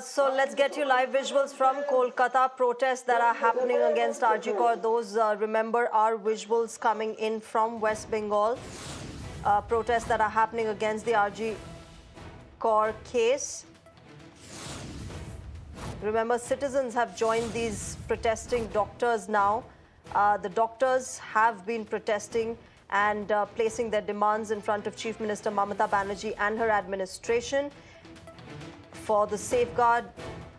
So let's get you live visuals from Kolkata. Protests that are happening against RG Kar. Those, remember, are visuals coming in from West Bengal. Protests that are happening against the RG Kar case. Remember, citizens have joined these protesting doctors now. The doctors have been protesting and placing their demands in front of Chief Minister Mamata Banerjee and her administration for the safeguard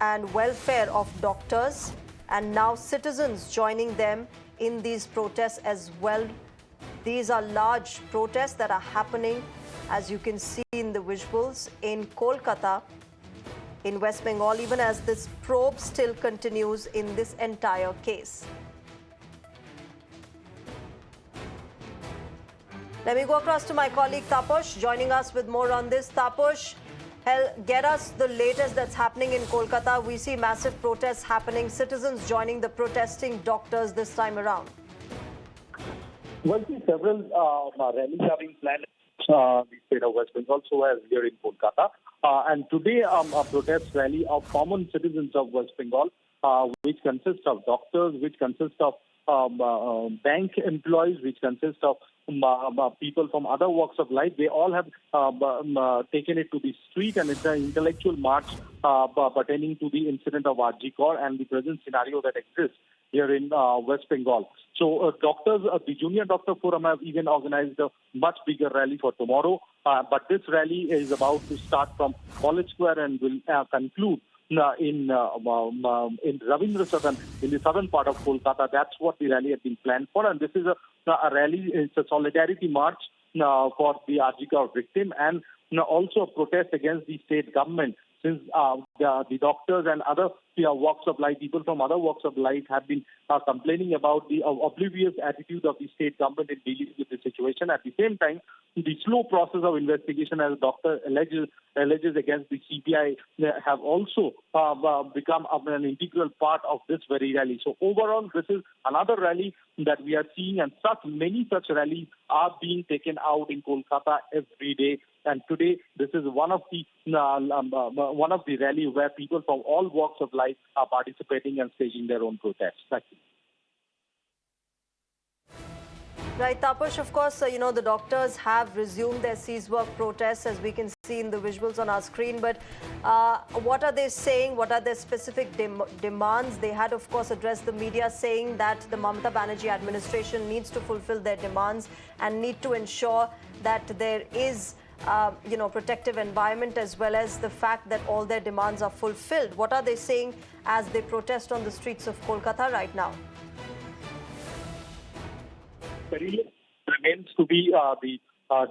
and welfare of doctors, and now citizens joining them in these protests as well. These are large protests that are happening, as you can see in the visuals, in Kolkata, in West Bengal, even as this probe still continues in this entire case. Let me go across to my colleague Taposh, joining us with more on this. Taposh, get us the latest that's happening in Kolkata. We see massive protests happening, citizens joining the protesting doctors this time around. Well, several rallies are being planned in the state of West Bengal, so as here in Kolkata. And today, a protest rally of common citizens of West Bengal, which consists of doctors, which consists of bank employees, which consists of people from other walks of life. They all have taken it to the street, and it's an intellectual march pertaining to the incident of RG Kar and the present scenario that exists here in West Bengal. So doctors, the Junior Doctor Forum have even organized a much bigger rally for tomorrow. But this rally is about to start from College Square and will conclude in Ravindra Sadan, in the southern part of Kolkata. That's what the rally has been planned for. And this is a rally, it's a solidarity march for the RG Kar victim, and also a protest against the state government, since the doctors and other walks of life, people from other walks of life have been complaining about the oblivious attitude of the state government in dealing with the situation. At the same time, the slow process of investigation, as the doctor alleges against the CBI, have also become an integral part of this very rally. So overall, this is another rally that we are seeing, and many such rallies are being taken out in Kolkata every day. And today, this is one of the rally where people from all walks of life are participating and staging their own protests. Thank you. Right, Taposh, of course, the doctors have resumed their cease work protests, as we can see in the visuals on our screen. But what are they saying? What are their specific demands? They had, of course, addressed the media, saying that the Mamata Banerjee administration needs to fulfill their demands and need to ensure that there is protective environment, as well as the fact that all their demands are fulfilled. What are they saying as they protest on the streets of Kolkata right now? Remains to be the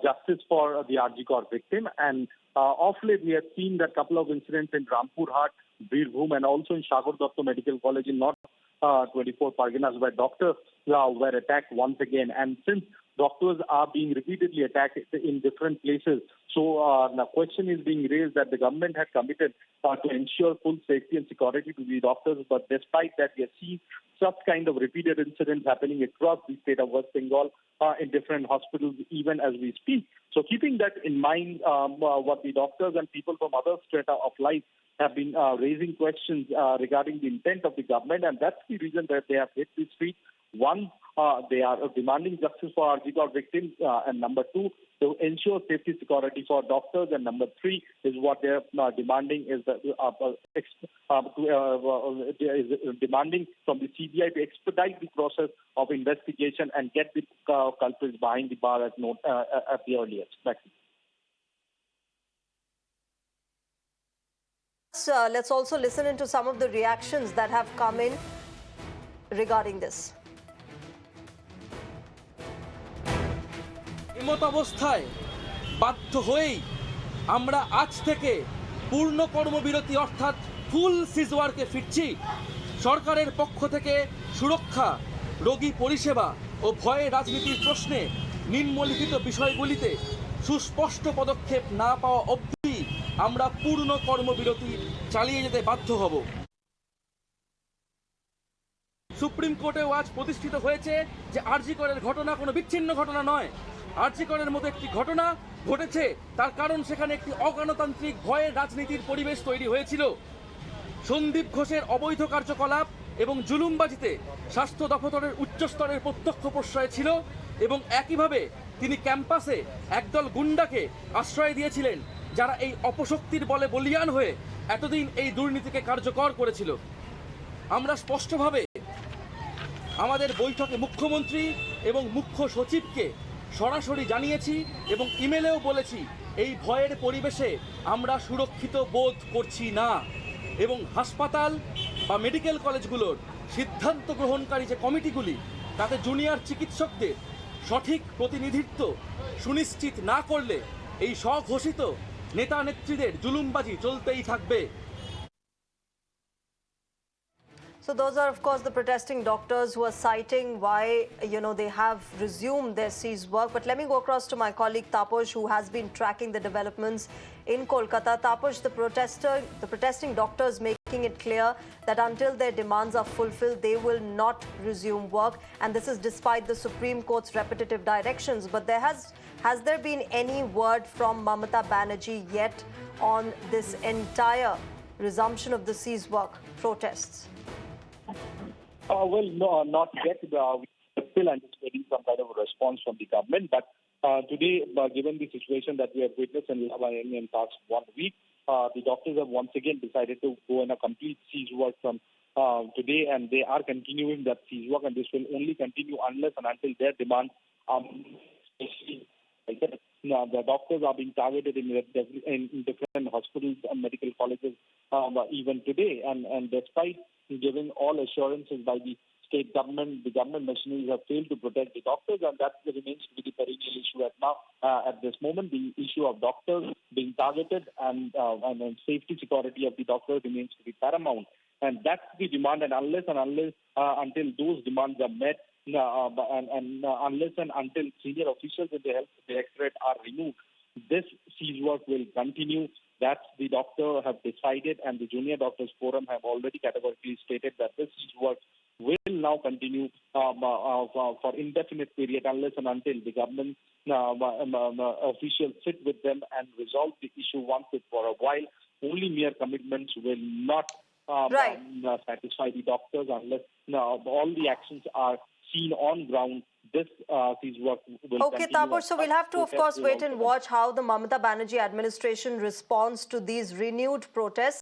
justice for the RG Kar victim. And of late, we have seen that couple of incidents in Rampurhat, Birbhum, and also in Sagar Datta Medical College in North 24 Parganas, where doctors were attacked once again. And since doctors are being repeatedly attacked in different places, so the question is being raised that the government had committed to ensure full safety and security to the doctors. But despite that, we are seeing such kind of repeated incidents happening across the state of West Bengal in different hospitals, even as we speak. So keeping that in mind, what the doctors and people from other strata of life have been raising questions regarding the intent of the government, and that's the reason that they have hit the street. One, they are demanding justice for RG Kar victims, and number two, to ensure safety security for doctors, and number three is what they are demanding is demanding from the CBI to expedite the process of investigation and get the culprits behind the bar at the earliest. Let's also listen into some of the reactions that have come in regarding this. অবস্থায় বাধ্য হয়েই আমরা আজ থেকে পূর্ণ কর্মবিরতি অর্থাৎ ফুল সিজ ওয়ার্কে ফিরছি। সরকারের পক্ষ থেকে সুরক্ষা, রোগী পরিষেবা ও ভয়ে রাজনীতির প্রশ্নে নিম্নলিখিত বিষয়গুলিতে সুস্পষ্ট পদক্ষেপ না পাওয়া অবধি আমরা পূর্ণ কর্মবিরতি চালিয়ে যেতে বাধ্য হব। সুপ্রিম কোর্টেও আজ প্রতিষ্ঠিত হয়েছে যে আরজি করের ঘটনা কোনো বিচ্ছিন্ন ঘটনা নয়। আরজি করের মতো একটি ঘটনা ঘটেছে, তার কারণ সেখানে একটি অগণতান্ত্রিক ভয়ের রাজনীতির পরিবেশ তৈরি হয়েছিল। সন্দীপ ঘোষের অবৈধ কার্যকলাপ এবং জুলুমবাজিতে স্বাস্থ্য দপ্তরের উচ্চস্তরের প্রত্যক্ষ প্রশ্রয় ছিল এবং একইভাবে তিনি ক্যাম্পাসে একদল গুন্ডাকে আশ্রয় দিয়েছিলেন যারা এই অপশক্তির বলে বলিয়ান হয়ে এতদিন এই দুর্নীতিকে কার্যকর করেছিল। আমরা স্পষ্টভাবে আমাদের বৈঠকে মুখ্যমন্ত্রী এবং মুখ্য সচিবকে সরাসরি জানিয়েছি এবং ইমেলেও বলেছি এই ভয়ের পরিবেশে আমরা সুরক্ষিত বোধ করছি না এবং হাসপাতাল বা মেডিকেল কলেজগুলোর সিদ্ধান্ত গ্রহণকারী যে কমিটিগুলি তাতে জুনিয়র চিকিৎসকদের সঠিক প্রতিনিধিত্ব সুনিশ্চিত না করলে এই স্বঘোষিত নেতা নেত্রীদের জুলুমবাজি চলতেই থাকবে। So those are, of course, the protesting doctors who are citing why, they have resumed their ceased work. But let me go across to my colleague Taposh, who has been tracking the developments in Kolkata. Taposh, the protesting doctors making it clear that until their demands are fulfilled, they will not resume work. And this is despite the Supreme Court's repetitive directions. But has there been any word from Mamata Banerjee yet on this entire resumption of the ceased work protests? Well, no, not yet. We are still anticipating some kind of a response from the government. But today, given the situation that we have witnessed in the past 1 week, the doctors have once again decided to go in a complete cease work from today, and they are continuing that cease work, and this will only continue unless and until their demands the doctors are being targeted in different hospitals and medical colleges even today. And despite giving all assurances by the state government, the government machineries have failed to protect the doctors, and that remains to be the perennial issue at this moment. The issue of doctors being targeted and safety security of the doctors remains to be paramount. And that's the demand, and until those demands are met, unless and until senior officials in the health directorate are removed, this cease work will continue. That's the doctor have decided, and the Junior Doctors Forum have already categorically stated that this cease work will now continue for indefinite period unless and until the government officials sit with them and resolve the issue once and for a while. Only mere commitments will not satisfy the doctors unless all the actions are seen on ground. This cease work will Okay, continue. Taposh, so we'll have to, of course, wait and watch how the Mamata Banerjee administration responds to these renewed protests.